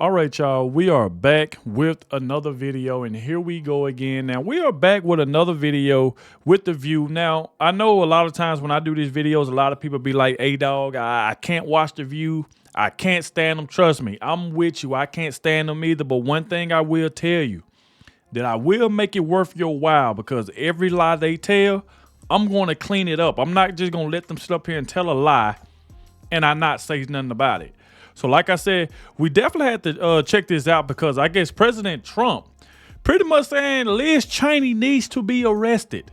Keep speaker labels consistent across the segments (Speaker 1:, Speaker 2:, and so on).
Speaker 1: All right, y'all, we are back with another video, and here we go again. Now, we are back with another video with The View. Now, I know a lot of times when I do these videos, a lot of people be like, Adogg, I can't watch The View. I can't stand them. Trust me, I'm with you. I can't stand them either. But one thing I will tell you, that I will make it worth your while, because every lie they tell, I'm going to clean it up. I'm not just going to let them sit up here and tell a lie and I not say nothing about it. So like I said, we definitely had to check this out, because I guess President Trump pretty much saying Liz Cheney needs to be arrested.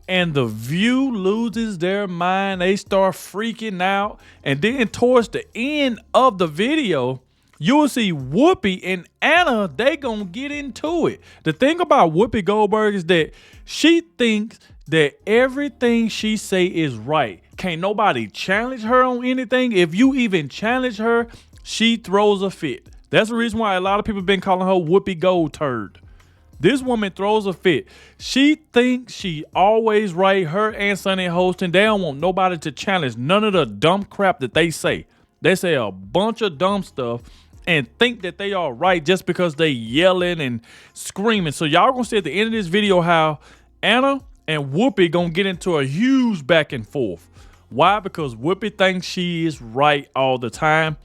Speaker 1: And The View loses their mind. They start freaking out. And then towards the end of the video, you'll see Whoopi and Anna, they gonna get into it. The thing about Whoopi Goldberg is that she thinks that everything she say is right. Can't nobody challenge her on anything. If you even challenge her, she throws a fit. That's the reason why a lot of people have been calling her Whoopi Gold Turd. This woman throws a fit. She thinks she always right. Her and Sonny hosting, they don't want nobody to challenge none of the dumb crap that they say. They say a bunch of dumb stuff and think that they are right just because they yelling and screaming. So y'all gonna see at the end of this video how Anna and Whoopi gonna get into a huge back and forth. Why? Because Whoopi thinks she is right all the time.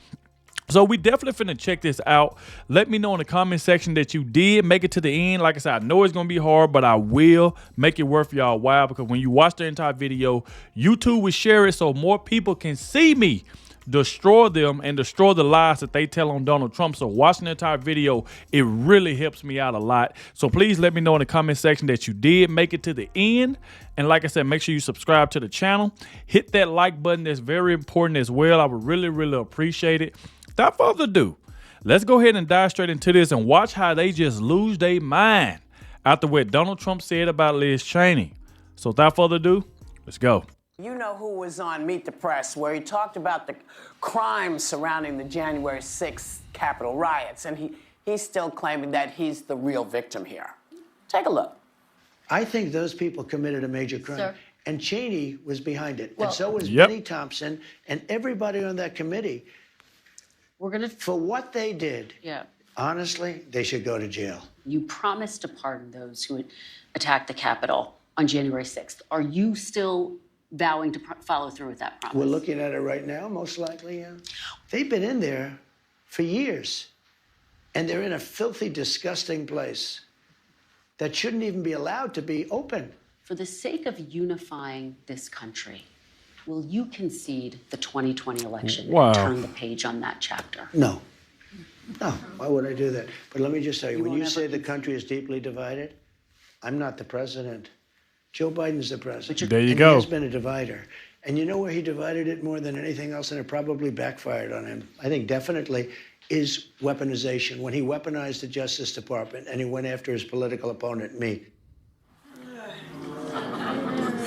Speaker 1: So we definitely finna check this out. Let me know in the comment section that you did make it to the end. Like I said, I know it's gonna be hard, but I will make it worth y'all while, because when you watch the entire video, YouTube will share it so more people can see me destroy them and destroy the lies that they tell on Donald Trump. So watching the entire video, it really helps me out a lot. So please let me know in the comment section that you did make it to the end. And like I said, make sure you subscribe to the channel. Hit that like button. That's very important as well. I would really, really appreciate it. Without further ado, let's go ahead and dive straight into this and watch how they just lose their mind after what Donald Trump said about Liz Cheney. So without further ado, let's go.
Speaker 2: You know who was on Meet the Press, where he talked about the crimes surrounding the January 6th Capitol riots, and he's still claiming that he's the real victim here. Take a look.
Speaker 3: I think those people committed a major crime.
Speaker 4: Sir.
Speaker 3: And Cheney was behind it.
Speaker 4: Well,
Speaker 3: and so was
Speaker 1: Yep.
Speaker 3: Benny Thompson and everybody on that committee.
Speaker 4: We're gonna.
Speaker 3: For what they did,
Speaker 4: Yeah.
Speaker 3: honestly, they should go to jail.
Speaker 4: You promised to pardon those who attacked the Capitol on January 6th. Are you still vowing to follow through with that promise?
Speaker 3: We're looking at it right now, most likely, yeah. They've been in there for years. And they're in a filthy, disgusting place that shouldn't even be allowed to be open.
Speaker 4: For the sake of unifying this country, will you concede the 2020 election
Speaker 1: Wow.
Speaker 4: and turn the page on that chapter?
Speaker 3: No. No, why would I do that? But let me just tell you, when
Speaker 4: will
Speaker 3: you
Speaker 4: never
Speaker 3: say the country is deeply divided, I'm not the president. Joe Biden's the president.
Speaker 1: There you
Speaker 3: and
Speaker 1: go.
Speaker 3: He has been a divider. And you know where he divided it more than anything else, and it probably backfired on him, I think definitely, is weaponization. When he weaponized the Justice Department and he went after his political opponent, me.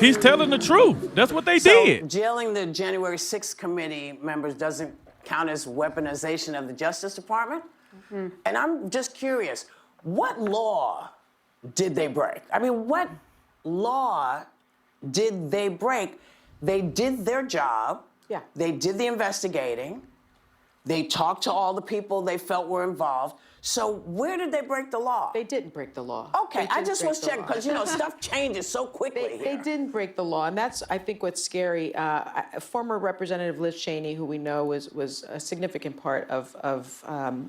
Speaker 1: He's telling the truth. That's what they
Speaker 2: So
Speaker 1: did.
Speaker 2: jailing the January 6th committee members doesn't count as weaponization of the Justice Department? Mm-hmm. And I'm just curious, what law did they break? I mean, what law did they break? They did their job.
Speaker 5: Yeah.
Speaker 2: They did the investigating. They talked to all the people they felt were involved. So where did they break the law?
Speaker 5: They didn't break the law.
Speaker 2: Okay,
Speaker 5: They
Speaker 2: I
Speaker 5: didn't
Speaker 2: just
Speaker 5: break
Speaker 2: was
Speaker 5: the
Speaker 2: checking,
Speaker 5: law.
Speaker 2: because, you know, stuff changes so quickly
Speaker 5: They
Speaker 2: here.
Speaker 5: didn't break the law, and that's, I think, what's scary. Former Representative Liz Cheney, who we know was a significant part of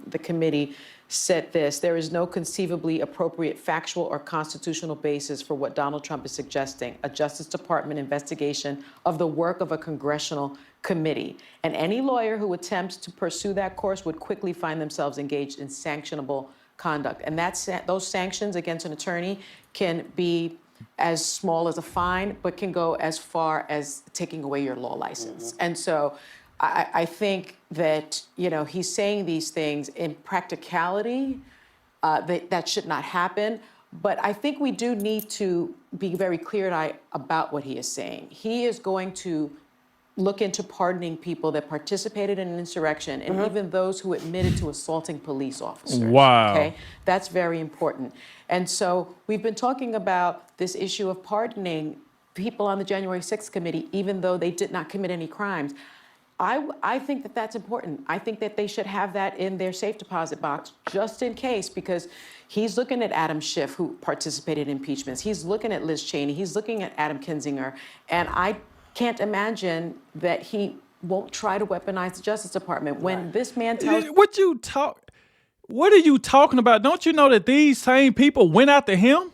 Speaker 5: the committee, said this: there is no conceivably appropriate factual or constitutional basis for what Donald Trump is suggesting, a Justice Department investigation of the work of a congressional committee. And any lawyer who attempts to pursue that course would quickly find themselves engaged in sanctionable conduct. And those sanctions against an attorney can be as small as a fine, but can go as far as taking away your law license. And so I think that, you know, he's saying these things in practicality, that should not happen. But I think we do need to be very clear-eyed about what he is saying. He is going to look into pardoning people that participated in an insurrection, and even those who admitted to assaulting police officers.
Speaker 1: Wow.
Speaker 5: Okay, that's very important. And so we've been talking about this issue of pardoning people on the January 6th committee, even though they did not commit any crimes. I think that that's important. I think that they should have that in their safe deposit box just in case, because he's looking at Adam Schiff, who participated in impeachments. He's looking at Liz Cheney. He's looking at Adam Kinzinger. And I can't imagine that he won't try to weaponize the Justice Department when this man tells...
Speaker 1: What are you talking about? Don't you know that these same people went after him?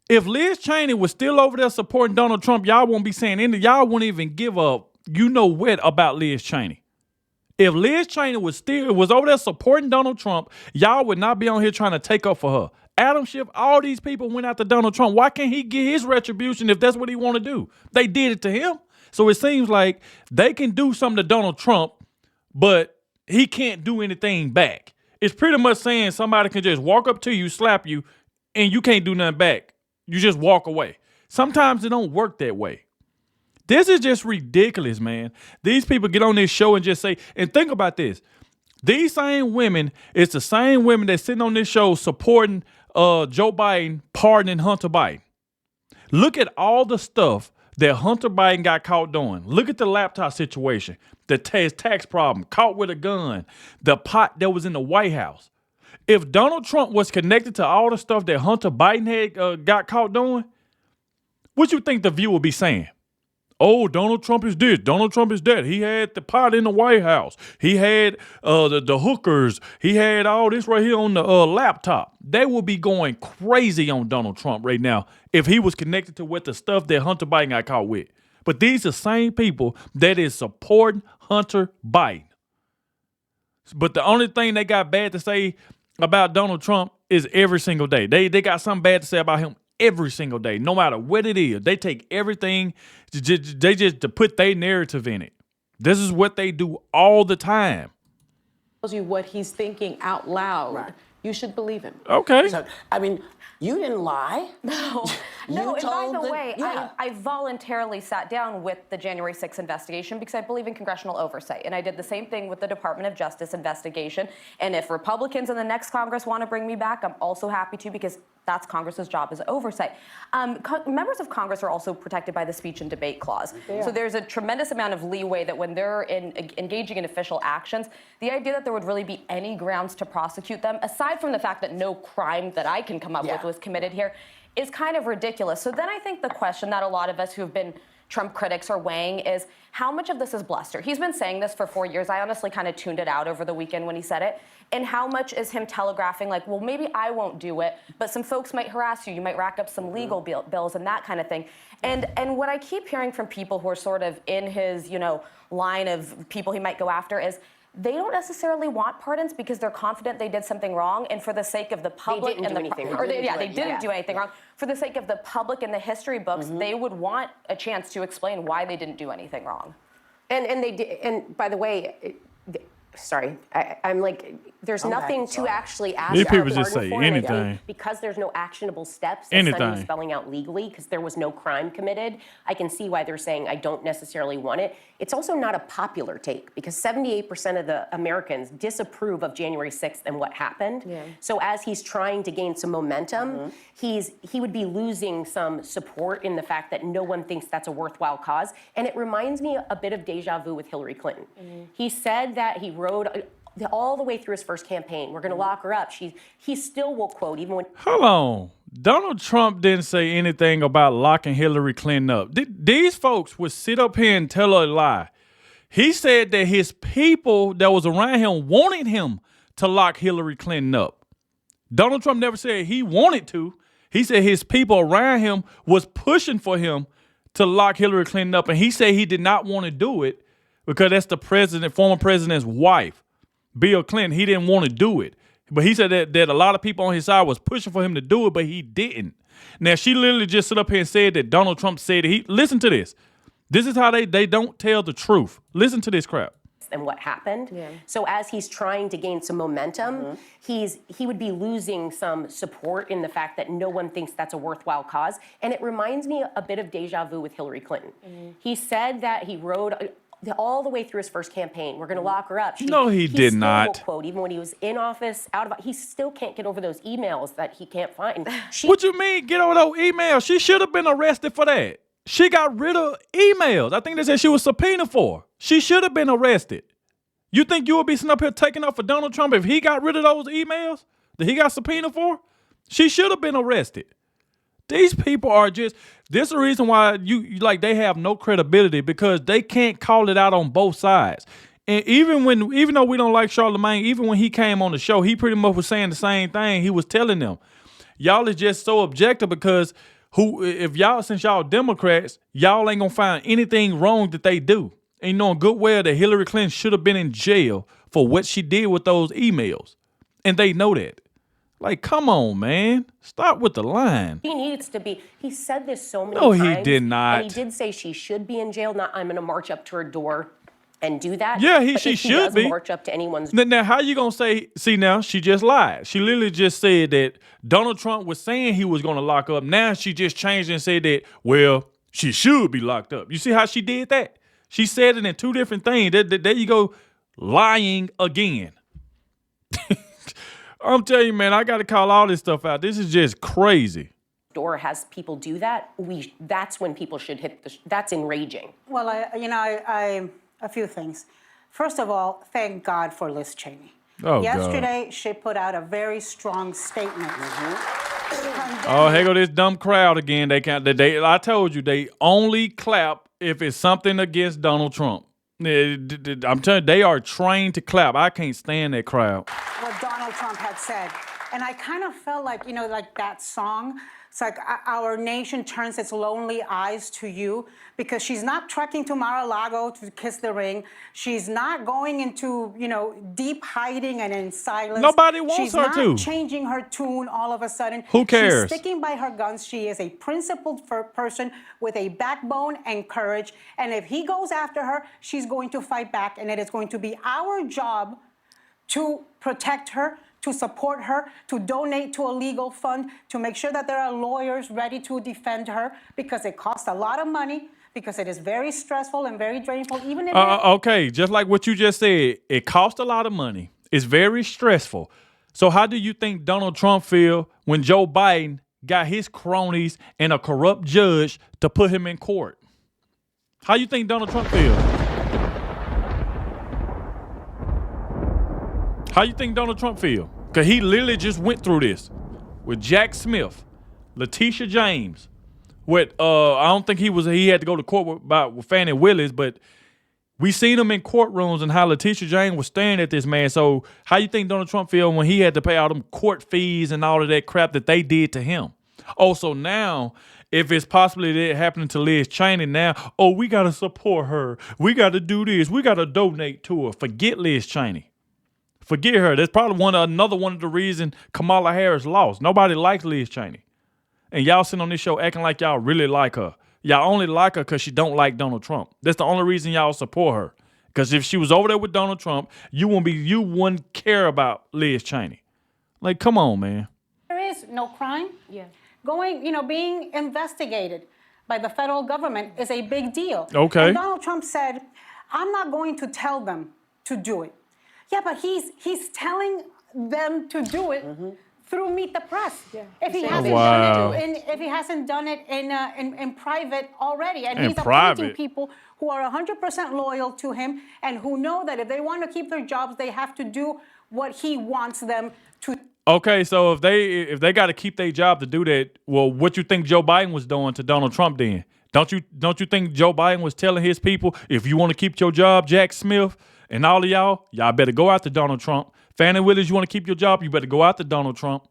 Speaker 1: If Liz Cheney was still over there supporting Donald Trump, y'all won't be saying anything. Y'all wouldn't even give up what about Liz Cheney. If Liz Cheney was over there supporting Donald Trump, y'all would not be on here trying to take up for her. Adam Schiff, all these people went after Donald Trump. Why can't he get his retribution if that's what he want to do? They did it to him. So it seems like they can do something to Donald Trump, but he can't do anything back. It's pretty much saying somebody can just walk up to you, slap you, and you can't do nothing back. You just walk away. Sometimes it don't work that way. This is just ridiculous, man. These people get on this show and just say, and think about this. These same women, it's the same women that's sitting on this show supporting Joe Biden pardoning Hunter Biden. Look at all the stuff that Hunter Biden got caught doing. Look at the laptop situation, the tax problem, caught with a gun, the pot that was in the White House. If Donald Trump was connected to all the stuff that Hunter Biden had got caught doing, what you think the View would be saying? Oh, Donald Trump is this. Donald Trump is that. He had the pot in the White House. He had the hookers. He had all this right here on the laptop. They will be going crazy on Donald Trump right now if he was connected to what the stuff that Hunter Biden got caught with. But these are the same people that is supporting Hunter Biden. But the only thing they got bad to say about Donald Trump is every single day. They got something bad to say about him every single day, no matter what it is. They take everything, they just to put their narrative in it. This is what they do all the time.
Speaker 5: Tells you what he's thinking out loud. Right. You should believe him.
Speaker 1: Okay.
Speaker 2: So, I mean, you didn't lie.
Speaker 6: No,
Speaker 2: You
Speaker 6: and by
Speaker 2: told
Speaker 6: the
Speaker 2: the-
Speaker 6: way,
Speaker 2: yeah.
Speaker 6: I voluntarily sat down with the January 6th investigation because I believe in congressional oversight. And I did the same thing with the Department of Justice investigation. And if Republicans in the next Congress want to bring me back, I'm also happy to, because that's Congress's job, is oversight. Members of Congress are also protected by the speech and debate clause. So there's a tremendous amount of leeway that when they're engaging in official actions, the idea that there would really be any grounds to prosecute them, aside from the fact that no crime that I can come up with was committed here, is kind of ridiculous. So then I think the question that a lot of us who have been Trump critics are weighing is, how much of this is bluster? He's been saying this for 4 years. I honestly kind of tuned it out over the weekend when he said it. And how much is him telegraphing, like, well, maybe I won't do it, but some folks might harass you. You might rack up some legal bills and that kind of thing. And what I keep hearing from people who are sort of in his, line of people he might go after is, they don't necessarily want pardons because they're confident they did something wrong, and for the sake of the public
Speaker 7: didn't do anything wrong.
Speaker 6: they didn't do anything wrong. For the sake of the public and the history books, they would want a chance to explain why they didn't do anything wrong.
Speaker 7: And they did. And by the way, sorry, I'm like, there's nothing to actually ask.
Speaker 1: These people
Speaker 7: our
Speaker 1: just
Speaker 7: pardon
Speaker 1: say
Speaker 7: for,
Speaker 1: anything.
Speaker 7: because there's no actionable steps that
Speaker 1: Anything.
Speaker 7: Sonny's spelling out legally, because there was no crime committed. I can see why they're saying I don't necessarily want it. It's also not a popular take, because 78% of the Americans disapprove of January 6th and what happened. So as he's trying to gain some momentum, he would be losing some support in the fact that no one thinks that's a worthwhile cause. And it reminds me a bit of deja vu with Hillary Clinton. He said that he wrote all the way through his first campaign, we're going to lock her up. He still will quote, even when...
Speaker 1: Hold on. Donald Trump didn't say anything about locking Hillary Clinton up. These folks would sit up here and tell a lie. He said that his people that was around him wanted him to lock Hillary Clinton up. Donald Trump never said he wanted to. He said his people around him was pushing for him to lock Hillary Clinton up. And he said he did not want to do it because that's the former president's wife, Bill Clinton. He didn't want to do it. But he said that a lot of people on his side was pushing for him to do it, but he didn't. Now, she literally just stood up here and said that Donald Trump said it. Listen to this. This is how they don't tell the truth. Listen to this crap.
Speaker 7: And what happened. So as he's trying to gain some momentum, he would be losing some support in the fact that no one thinks that's a worthwhile cause. And it reminds me a bit of deja vu with Hillary Clinton. He said that he wrote all the way through his first campaign, we're going to lock her up.
Speaker 1: No, he did
Speaker 7: still
Speaker 1: not.
Speaker 7: Will quote, even when he was in office, he still can't get over those emails that he can't find.
Speaker 1: What you mean, get over those emails? She should have been arrested for that. She got rid of emails. I think they said she was subpoenaed for. She should have been arrested. You think you would be sitting up here taking up for Donald Trump if he got rid of those emails that he got subpoenaed for? She should have been arrested. These people are just, this is the reason why you like they have no credibility, because they can't call it out on both sides. And even though we don't like Charlemagne, even when he came on the show, he pretty much was saying the same thing. He was telling them, y'all is just so objective because since y'all Democrats, y'all ain't gonna find anything wrong that they do. And you know good well that Hillary Clinton should have been in jail for what she did with those emails. And they know that. Like, come on, man. Stop with the line.
Speaker 7: He needs to be. He said this so many
Speaker 1: No,
Speaker 7: times.
Speaker 1: he did not.
Speaker 7: And he did say she should be in jail. Not, I'm going to march up to her door and do that.
Speaker 1: Yeah,
Speaker 7: But
Speaker 1: she
Speaker 7: if
Speaker 1: should
Speaker 7: does
Speaker 1: be.
Speaker 7: march up to anyone's
Speaker 1: Now, how you gonna say? See, now she just lied. She literally just said that Donald Trump was saying he was gonna lock up. Now she just changed and said that, well, she should be locked up. You see how she did that? She said it in two different things. There you go, lying again. I'm telling you, man, I got to call all this stuff out. This is just crazy.
Speaker 7: door has people do that, that's when people should hit that's enraging.
Speaker 8: Well, a few things. First of all, thank God for Liz Cheney.
Speaker 1: Oh,
Speaker 8: Yesterday, she put out a very strong statement.
Speaker 1: Oh, here go this dumb crowd again. I told you, they only clap if it's something against Donald Trump. I'm telling you, they are trained to clap. I can't stand that crowd.
Speaker 8: What Donald Trump had said. And I kind of felt like, like that song. It's like our nation turns its lonely eyes to you, because she's not trekking to Mar-a-Lago to kiss the ring. She's not going into, deep hiding and in silence.
Speaker 1: Nobody wants her to.
Speaker 8: She's not changing her tune all of a sudden.
Speaker 1: Who cares?
Speaker 8: She's sticking by her guns. She is a principled person with a backbone and courage. And if he goes after her, she's going to fight back. And it is going to be our job to protect her, to support her, to donate to a legal fund, to make sure that there are lawyers ready to defend her, because it costs a lot of money, because it is very stressful and very drainful, even if
Speaker 1: okay, just like what you just said, it costs a lot of money. It's very stressful. So how do you think Donald Trump feel when Joe Biden got his cronies and a corrupt judge to put him in court? How you think Donald Trump feel? How you think Donald Trump feel? Because he literally just went through this with Jack Smith, Letitia James. I don't think he had to go to court with Fannie Willis, but we seen him in courtrooms and how Letitia James was staring at this man. So how you think Donald Trump feel when he had to pay all them court fees and all of that crap that they did to him? Also now, if it's possibly that happening to Liz Cheney now, we got to support her. We got to do this. We got to donate to her. Forget Liz Cheney. Forget her. That's probably another one of the reasons Kamala Harris lost. Nobody likes Liz Cheney. And y'all sitting on this show acting like y'all really like her. Y'all only like her because she don't like Donald Trump. That's the only reason y'all support her. Because if she was over there with Donald Trump, you wouldn't care about Liz Cheney. Like, come on, man.
Speaker 8: there is no crime. Yeah. Being investigated by the federal government is a big deal.
Speaker 1: Okay.
Speaker 8: And Donald Trump said, I'm not going to tell them to do it. Yeah, but he's telling them to do it through Meet the Press. Yeah. If he hasn't done it in private already, and he's appointing people who are 100% loyal to him and who know that if they want to keep their jobs, they have to do what he wants them to.
Speaker 1: Okay, so if they got to keep their job to do that, well, what you think Joe Biden was doing to Donald Trump then? Don't you think Joe Biden was telling his people, if you want to keep your job, Jack Smith and all of y'all better go after Donald Trump. Fannie Willis, you want to keep your job, you better go after Donald Trump.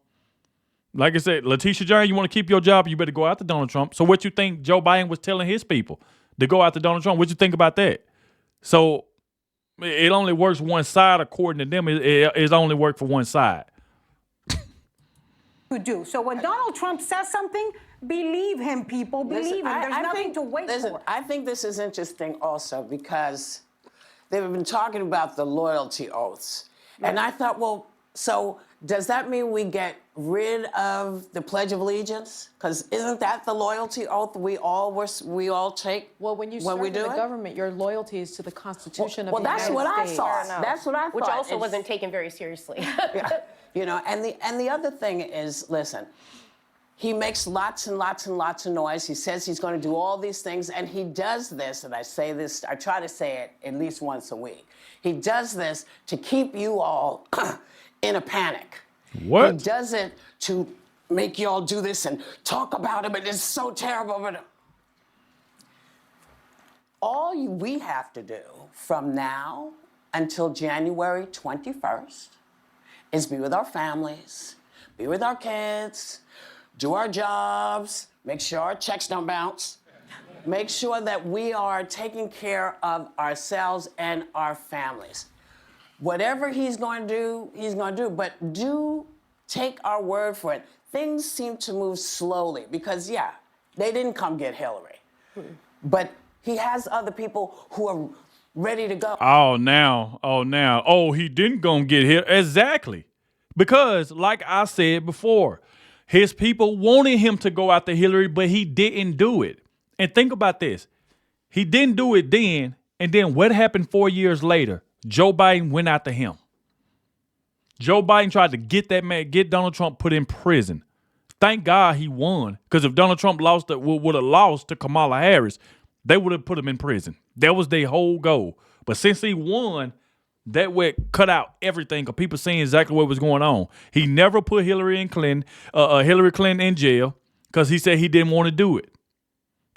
Speaker 1: Like I said, Letitia James, you want to keep your job, you better go after Donald Trump. So what you think Joe Biden was telling his people to go after Donald Trump? What you think about that? So it only works one side according to them. It only worked for one side.
Speaker 8: To do. So when Donald Trump says something, believe him, people. Believe him. There's nothing to wait for.
Speaker 2: I think this is interesting also because they've been talking about the loyalty oaths. And I thought, well, so does that mean we get rid of the Pledge of Allegiance? Because isn't that the loyalty oath we all take?
Speaker 5: Well, when you serve in the government, your loyalty is to the Constitution of the United States.
Speaker 2: Well, that's what I thought. That's what I thought.
Speaker 7: Which also wasn't taken very seriously.
Speaker 2: Yeah. And the other thing is, listen, He makes lots and lots and lots of noise. He says he's going to do all these things, and he does this, and I say this, I try to say it at least once a week. He does this to keep you all in a panic.
Speaker 1: What?
Speaker 2: He does it to make you all do this and talk about him, and it's so terrible. But all we have to do from now until January 21st is be with our families, be with our kids, do our jobs, make sure our checks don't bounce, make sure that we are taking care of ourselves and our families. Whatever he's going to do, he's going to do, but do take our word for it. Things seem to move slowly because, yeah, they didn't come get Hillary, but he has other people who are ready to go.
Speaker 1: Oh, he didn't gonna get hit. Exactly. Because, like I said before, his people wanted him to go after Hillary, but he didn't do it. And think about this. He didn't do it then, and then what happened 4 years later? Joe Biden went after him. Joe Biden tried to get that man, get Donald Trump put in prison. Thank God he won, because if Donald Trump would have lost to Kamala Harris, they would have put him in prison. That was their whole goal. But since he won, that would cut out everything because people seeing exactly what was going on. He never put Hillary Clinton in jail because he said he didn't want to do it,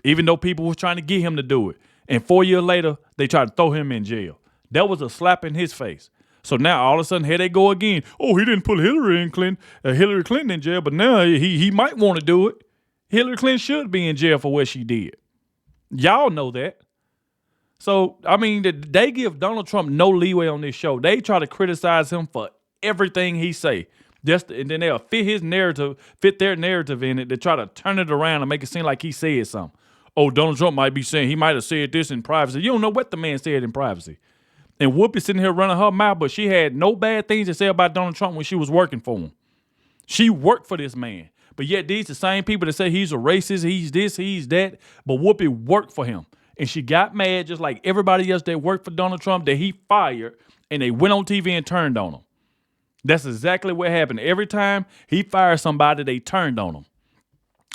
Speaker 1: even though people was trying to get him to do it. And 4 years later, they tried to throw him in jail. That was a slap in his face. So now all of a sudden, here they go again. Oh, he didn't put Hillary Clinton in jail, but now he might want to do it. Hillary Clinton should be in jail for what she did. Y'all know that. So, I mean, they give Donald Trump no leeway on this show. They try to criticize him for everything he say. And then they'll fit their narrative in it to try to turn it around and make it seem like he said something. Oh, Donald Trump might be saying he might have said this in privacy. You don't know what the man said in privacy. And Whoopi sitting here running her mouth, but she had no bad things to say about Donald Trump when she was working for him. She worked for this man. But yet these the same people that say he's a racist, he's this, he's that. But Whoopi worked for him. And she got mad just like everybody else that worked for Donald Trump that he fired, and they went on TV and turned on him. That's exactly what happened. Every time he fired somebody, they turned on him.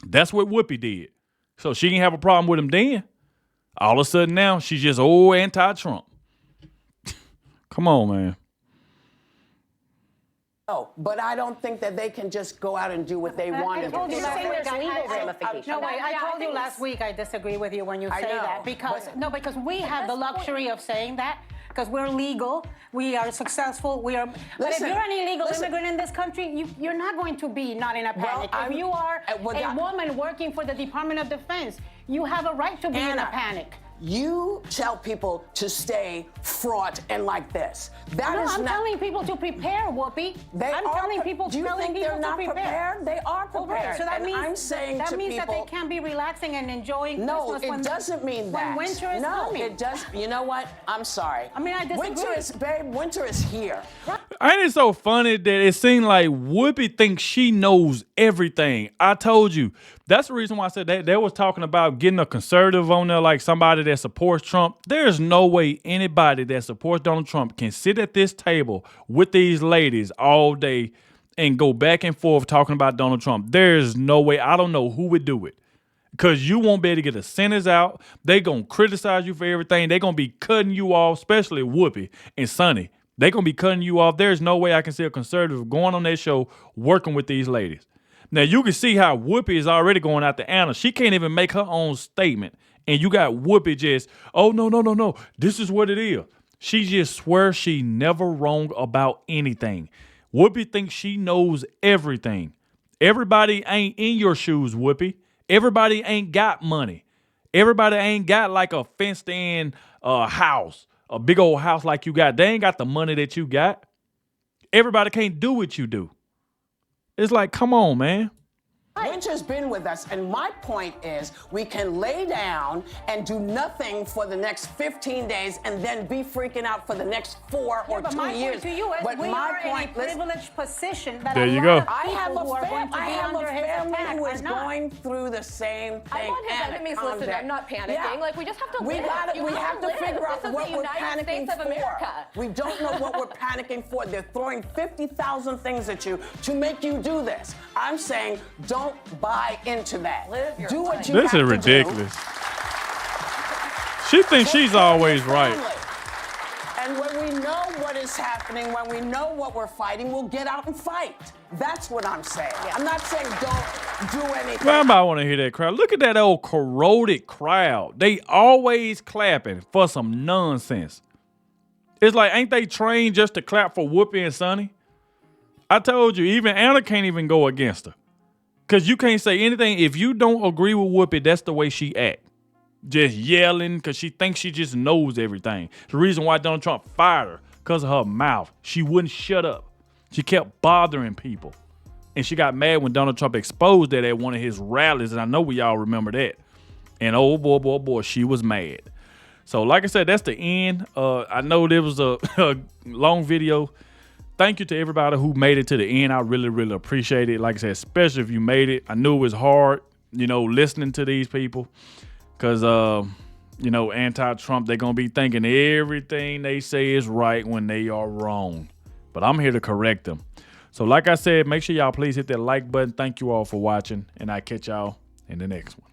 Speaker 1: That's what Whoopi did. So she didn't have a problem with him then. All of a sudden now, she's just anti-Trump. Come on, man.
Speaker 2: Oh, but I don't think that they can just go out and do what they want.
Speaker 8: I told you last week.
Speaker 7: legal ramifications.
Speaker 8: No, wait, I told you last week I disagree with you when you say that because we have the luxury of saying that because we're legal, we are successful, we are. But if you're an illegal immigrant in this country, you're not going to be not in a panic. If you are a woman working for the Department of Defense, you have a right to be in a panic.
Speaker 2: You tell people to stay fraught and like this.
Speaker 8: I'm telling people to prepare, Whoopi. I'm telling people to prepare.
Speaker 2: They are prepared.
Speaker 8: So that means
Speaker 2: I'm saying
Speaker 8: that
Speaker 2: to
Speaker 8: means
Speaker 2: people,
Speaker 8: that they can't be relaxing and enjoying Christmas
Speaker 2: it doesn't mean that.
Speaker 8: When winter is coming.
Speaker 2: No, it does. You know what? I'm sorry.
Speaker 8: I mean, I disagree.
Speaker 2: Winter is here.
Speaker 1: Ain't it so funny that it seemed like Whoopi thinks she knows everything? I told you. That's the reason why I said they was talking about getting a conservative on there, like somebody that supports Trump. There's no way anybody that supports Donald Trump can sit at this table with these ladies all day and go back and forth talking about Donald Trump. There's no way. I don't know who would do it. Because you won't be able to get a sentence out. They going to criticize you for everything. They going to be cutting you off, especially Whoopi and Sonny. They going to be cutting you off. There's no way I can see a conservative going on their show working with these ladies. Now, you can see how Whoopi is already going out to Anna. She can't even make her own statement. And you got Whoopi just, oh, no. This is what it is. She just swears she never wrong about anything. Whoopi thinks she knows everything. Everybody ain't in your shoes, Whoopi. Everybody ain't got money. Everybody ain't got like a fenced-in house, a big old house like you got. They ain't got the money that you got. Everybody can't do what you do. It's like, come on, man.
Speaker 2: Winter's been with us, and my point is we can lay down and do nothing for the next 15 days and then be freaking out for the next 4 or 2 years.
Speaker 8: But my point to you is we are in a privileged position that
Speaker 1: there you go.
Speaker 2: I have a family who is going through the same thing.
Speaker 6: I want his enemies listed. I'm not panicking.
Speaker 2: Yeah.
Speaker 6: Like, we just have to
Speaker 2: We
Speaker 6: live.
Speaker 2: have to figure out what we're panicking
Speaker 6: of America.
Speaker 2: for. We don't know what we're panicking for. They're throwing 50,000 things at you to make you do this. I'm saying don't don't buy into that.
Speaker 6: Live your
Speaker 2: Do what
Speaker 6: life.
Speaker 2: you
Speaker 1: This
Speaker 2: have
Speaker 1: is
Speaker 2: to
Speaker 1: ridiculous. She thinks
Speaker 2: do.
Speaker 1: she's always right.
Speaker 2: And when we know what is happening, when we know what we're fighting, we'll get out and fight. That's what I'm saying. I'm not saying don't do anything.
Speaker 1: Man, I want to hear that crowd. Look at that old corroded crowd. They always clapping for some nonsense. It's like, ain't they trained just to clap for Whoopi and Sonny? I told you, even Anna can't even go against her. Because you can't say anything. If you don't agree with Whoopi, that's the way she act. Just yelling because she thinks she just knows everything. The reason why Donald Trump fired her, because of her mouth. She wouldn't shut up. She kept bothering people. And she got mad when Donald Trump exposed that at one of his rallies. And I know we all remember that. And oh boy, she was mad. So like I said, that's the end. I know there was a long video. Thank you to everybody who made it to the end. I really, really appreciate it. Like I said, especially if you made it. I knew it was hard, listening to these people. Because, anti-Trump, they're going to be thinking everything they say is right when they are wrong. But I'm here to correct them. So like I said, make sure y'all please hit that like button. Thank you all for watching. And I'll catch y'all in the next one.